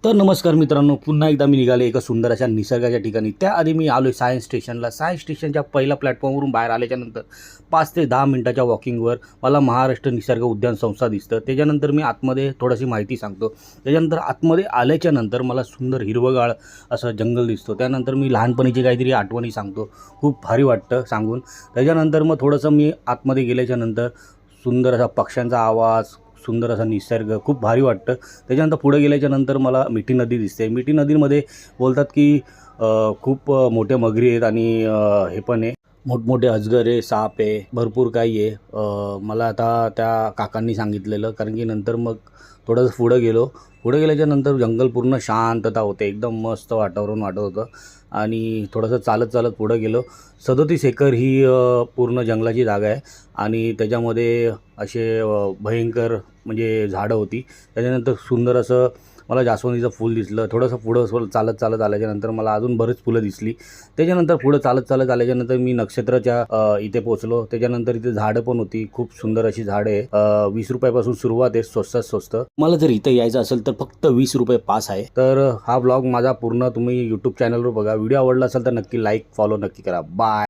तर नमस्कार मित्रांनो, पुन्हा एकदा मी निघाले एका सुंदर अशा निसर्गाच्या ठिकाणी। त्याआधी मी आलो सायन्स स्टेशनला। सायन्स स्टेशनच्या पहिल्या प्लॅटफॉर्मवरून बाहेर आल्याच्यानंतर 5 ते 10 मिनिटाच्या वॉकिंगवर मला महाराष्ट्र निसर्ग उद्यान संस्था दिसतं। त्याच्यानंतर मी आतमध्ये थोडीशी माहिती सांगतो। त्याच्यानंतर आतमध्ये आल्याच्यानंतर मला सुंदर हिरवगाळ असं जंगल दिसतो। त्यानंतर मी लहानपणीची काहीतरी आठवणी सांगतो, खूप भारी वाटतं सांगून। त्याच्यानंतर मग थोडंसं मी आतमध्ये गेल्याच्यानंतर सुंदर असा पक्ष्यांचा आवाज, सुंदर असा निसर्ग खूप भारी वाटतं। त्याच्यानंतर पुढे गेल्याच्यानंतर मला मिठी नदी दिसते। मिठी नदीमध्ये बोलतात की खूप मोठ्या मगरी आहेत आणि हे पण आहे, मोठमोठे अजगर आहे, साप आहे, भरपूर काही आहे। मला आता त्या काकांनी सांगितलेलं, कारण की नंतर मग थोडंसं पुढे गेल्याच्यानंतर जंगल पूर्ण शांतता होते, एकदम मस्त वातावरण वाटत होतं। आणि थोडंसं चालत पुढे गेलो। 37 एकर ही पूर्ण जंगलाची जागा आहे आणि त्याच्यामध्ये असे भयंकर म्हणजे झाडं होती। त्याच्यानंतर सुंदर असं मला जास्वंदीचं फूल दिसलं। थोडंसं पुढं चालत आल्याच्यानंतर मला अजून बरीच फुलं दिसली। त्याच्यानंतर पुढं चालत आल्याच्यानंतर मी नक्षत्राच्या इथे पोचलो। त्याच्यानंतर इथे झाडं पण होती, खूप सुंदर अशी झाडं आहे। 20 रुपयापासून सुरुवात आहे, स्वस्तात स्वस्त। मला जर इथे यायचं असेल तर फक्त 20 रुपये पास आहे। तर हा ब्लॉग माझा पूर्ण तुम्ही यूट्यूब चॅनलवर बघा। व्हिडिओ आवडला असेल तर नक्की लाईक फॉलो नक्की करा। बाय।